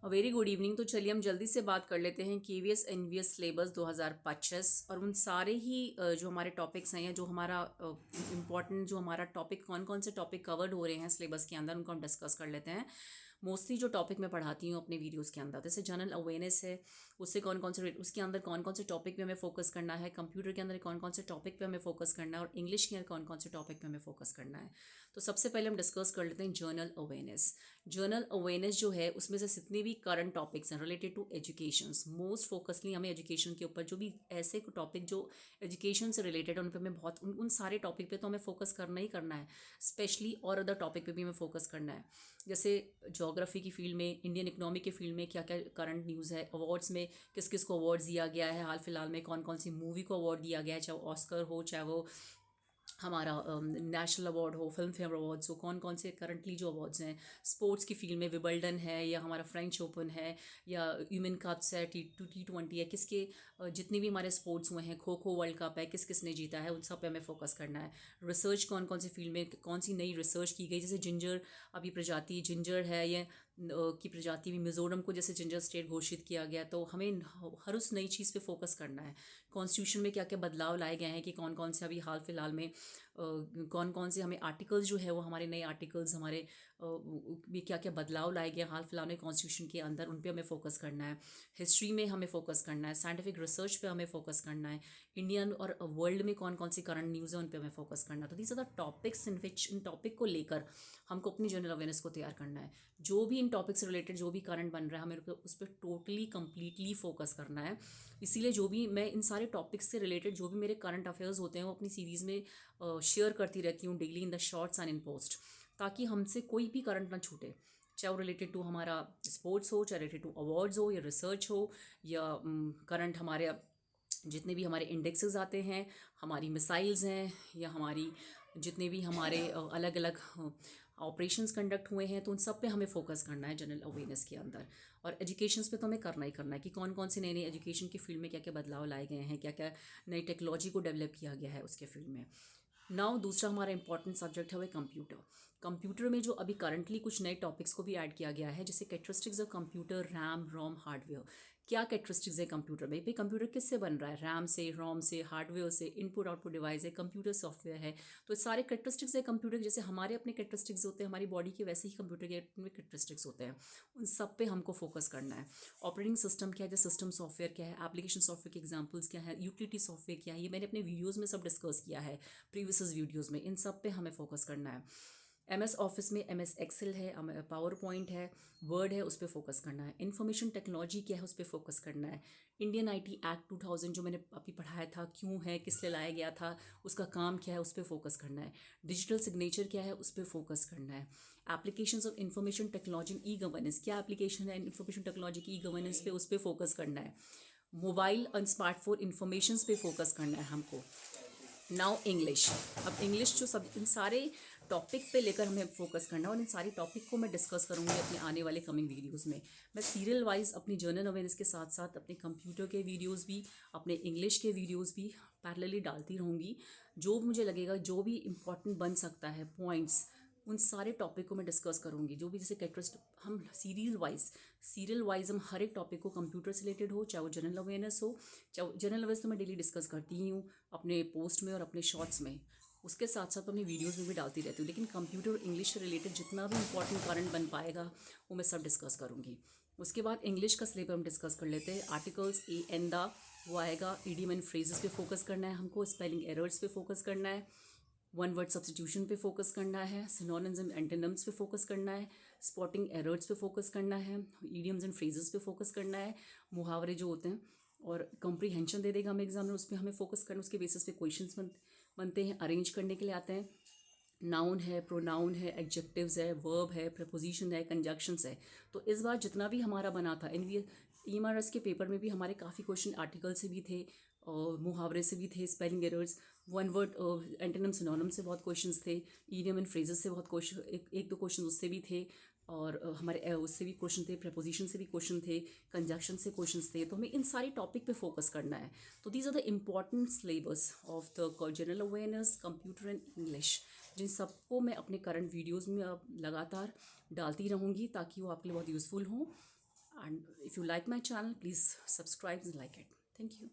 Very good evening. तो चलिए हम जल्दी से बात कर लेते हैं केवीएस एनवीएस सिलेबस 2025 और उन सारे ही जो हमारे टॉपिक्स हैं या जो हमारा इम्पॉर्टेंट जो हमारा टॉपिक कौन कौन से टॉपिक कवर्ड हो रहे हैं सिलेबस के अंदर उनको हम डिस्कस कर लेते हैं। मोस्टली जो टॉपिक मैं पढ़ाती हूँ अपने वीडियोस के अंदर, जैसे जनरल अवेयरनेस है, उससे कौन कौन से उसके अंदर कौन कौन से टॉपिक पे हमें फोकस करना है, कंप्यूटर के अंदर कौन कौन से टॉपिक पे हमें फोकस करना है और इंग्लिश के अंदर कौन कौन से टॉपिक पे हमें फोकस करना है। तो सबसे पहले हम डिस्कस कर लेते हैं जनरल अवेयरनेस। जनरल अवेयरनेस जो है उसमें से जितने भी करंट टॉपिक्स हैं related to education, most focusly हमें एजुकेशन के ऊपर जो भी ऐसे टॉपिक जो एजुकेशन से रिलेटेड है उन पर हमें बहुत उन सारे टॉपिक पे तो हमें फोकस करना ही करना है। स्पेशली और अदर टॉपिक पे भी हमें फोकस करना है। जैसे जोग्राफी की फील्ड में, इंडियन इकोनॉमी के फील्ड में क्या क्या करंट न्यूज़ है, अवार्ड्स में किस किस को अवार्ड दिया गया है, हाल फिलहाल में कौन कौन सी मूवी को अवार्ड दिया गया है, चाहे वो ऑस्कर हो चाहे वो हमारा नेशनल अवार्ड हो, फिल्म फेयर अवार्ड्स हो, कौन कौन से करंटली जो अवार्ड्स हैं। स्पोर्ट्स की फील्ड में विबल्डन है या हमारा फ्रेंच ओपन है या ह्यूमन कप्स है, T20 है, किसके जितने भी हमारे स्पोर्ट्स हुए हैं, खो खो वर्ल्ड कप है, किस किसने जीता है, उन सब पे हमें फोकस करना है। रिसर्च कौन कौन सी फील्ड में कौन सी नई रिसर्च की गई, जैसे जिंजर अभी प्रजाति जिंजर है या की प्रजाति में मिज़ोरम को जैसे जिंजर स्टेट घोषित किया गया, तो हमें हर उस नई चीज़ पे फोकस करना है। कॉन्स्टिट्यूशन में क्या क्या बदलाव लाए गए हैं कि कौन कौन से अभी हाल फिलहाल में कौन कौन से हमें आर्टिकल्स जो है वो हमारे नए आर्टिकल्स हमारे भी क्या क्या बदलाव लाए गए हाल फिलहाल में कॉन्स्टिट्यूशन के अंदर, उन पे हमें फोकस करना है। हिस्ट्री में हमें फोकस करना है, साइंटिफिक रिसर्च पे हमें फोकस करना है, इंडियन और वर्ल्ड में कौन कौन सी करंट न्यूज़ है उन पे हमें फोकस करना है। तो these are the topics in which इन टॉपिक को लेकर हमको अपनी जनरल अवेयरनेस को तैयार करना है। जो भी इन टॉपिक से रिलेटेड जो भी करंट बन रहा है हमें उस पर टोटली कम्प्लीटली फोकस करना है। इसीलिए जो भी मैं इन सारे टॉपिक्स से रिलेटेड जो भी मेरे करंट अफेयर्स होते हैं वो अपनी सीरीज़ में शेयर करती रहती हूँ daily in the shorts and in post, ताकि हमसे कोई भी करंट ना छूटे। चाहे वो रिलेटेड टू हमारा स्पोर्ट्स हो, चाहे रिलेटेड टू अवार्ड्स हो या रिसर्च हो या करंट हमारे जितने भी हमारे इंडेक्सेस आते हैं, हमारी मिसाइल्स हैं या हमारी जितने भी हमारे अलग अलग ऑपरेशंस कंडक्ट हुए हैं, तो उन सब पे हमें फोकस करना है जनरल अवेयरनेस के अंदर। और एजुकेशंस पे तो हमें करना ही करना है कि कौन कौन से नए नए एजुकेशन की फील्ड में क्या क्या बदलाव लाए गए हैं, क्या क्या नई टेक्नोलॉजी को डेवलप किया गया है उसके फील्ड में। नाउ दूसरा हमारा इंपॉर्टेंट सब्जेक्ट है वो कंप्यूटर। कंप्यूटर में जो अभी करंटली कुछ नए टॉपिक्स को भी ऐड किया गया है, जैसे characteristics of computer, RAM ROM hardware. क्या कैरेक्टरिस्टिक्स है कंप्यूटर में भाई, कंप्यूटर किससे बन रहा है, रैम से, रोम से, हार्डवेयर से, इनपुट आउटपुट डिवाइस है, कंप्यूटर सॉफ्टवेयर है। तो सारे कैरेक्टरिस्टिक्स है कंप्यूटर, जैसे हमारे अपने कैरेक्टरिस्टिक्स होते हैं हमारी बॉडी के, वैसे ही कंप्यूटर के कैरेक्टरिस्टिक्स होते हैं। उन सब पे हमको फोकस करना है। ऑपरेटिंग सिस्टम क्या है, सिस्टम सॉफ्टवेयर क्या है, एप्लीकेशन सॉफ्टवेयर के एग्जाम्पल्स क्या है, यूटिलिटी सॉफ्टवेयर क्या है, ये मैंने अपने वीडियोज़ में सब डिस्कस किया है प्रीवियस वीडियोज़ में। इन सब पे हमें फोकस करना है। MS ऑफिस में MS एक्सेल है, पावर पॉइंट है, वर्ड है, उस पर फोकस करना है। इंफॉर्मेशन टेक्नोलॉजी क्या है, उस पर फोकस करना है। इंडियन IT एक्ट 2000 जो मैंने अभी पढ़ाया था, क्यों है, किस लिए लाया गया था, उसका काम क्या है, उस पर फोकस करना है। डिजिटल सिग्नेचर क्या है, उस पर फोकस करना है। Applications of information technology e governance, क्या एप्लीकेशन है इंफॉर्मेशन टेक्नोलॉजी की ई गवर्नेंस पे, उस पर फोकस करना है। मोबाइल और स्मार्टफोन इंफॉर्मेशन पे फोकस करना है हमको। Now English. अब इंग्लिश जो सब इन सारे टॉपिक पे लेकर हमें फोकस करना है और इन सारी टॉपिक को मैं डिस्कस करूँगी अपने आने वाले कमिंग वीडियोस में। मैं सीरियल वाइज अपनी जर्नल अवेयरनेस के साथ साथ अपने कंप्यूटर के वीडियोस भी, अपने इंग्लिश के वीडियोस भी पैरेलली डालती रहूँगी। जो मुझे लगेगा जो भी इम्पोर्टेंट बन सकता है पॉइंट्स, उन सारे टॉपिक को मैं डिस्कस करूँगी। जो भी जैसे कैरेक्टरिस्ट हम सीरियल वाइज हम हर एक टॉपिक को, कंप्यूटर से रिलेटेड हो चाहे वो जनरल अवेयरनेस हो, चाहे जनरल अवेयरनेस तो मैं डेली डिस्कस करती ही हूँ अपने पोस्ट में और अपने शॉर्ट्स में, उसके साथ साथ अपनी वीडियोज़ में भी डालती रहती हूँ। लेकिन कंप्यूटर और इंग्लिश से रिलेटेड जितना भी इंपॉर्टेंट करंट बन पाएगा वो मैं सब डिस्कस करूँगी। उसके बाद इंग्लिश का सिलेबस हम डिस्कस कर लेते हैं। आर्टिकल्स ए एन द वो आएगा, ईडियम एंड फ्रेजेस पे फोकस करना है हमको, स्पेलिंग एरर्स पे फोकस करना है, वन वर्ड सब्सटीट्यूशन पे फोकस करना है, सिनोनिम्स एंड एंटोनिम्स पे फोकस करना है, स्पॉटिंग एरर्स पे फोकस करना है, ईडियम्स एंड फ्रेजेस पे फोकस करना है, मुहावरे जो होते हैं, और कंप्रीहेंशन दे देगा हमें एग्जाम में, उस पर हमें फोकस करना, उसके बेसिस पे क्वेश्चंस बनते हैं, अरेंज करने के लिए आते हैं। नाउन है, प्रोनाउन है, एडजेक्टिव्स है, वर्ब है, प्रपोजिशन है, कंजक्शंस है। तो इस बार जितना भी हमारा बना था EMRS के पेपर में भी हमारे काफ़ी क्वेश्चन आर्टिकल से भी थे और मुहावरे से भी थे, spelling errors, one word antonym synonym से बहुत क्वेश्चंस थे, ईडियम एंड फ्रेजेस से बहुत क्वेश्चन, एक दो क्वेश्चन उससे भी थे, और हमारे उससे भी क्वेश्चन थे, प्रपोजिशन से भी क्वेश्चन थे, कंजक्शन से क्वेश्चंस थे। तो हमें इन सारी टॉपिक पे फोकस करना है। तो these are the important syllabus of the general awareness, computer and English, जिन सबको मैं अपने करंट वीडियोज़ में अब लगातार डालती रहूँगी ताकि वो आपके लिए बहुत यूज़फुल हों। And if you like my channel, please subscribe and like it. Thank you.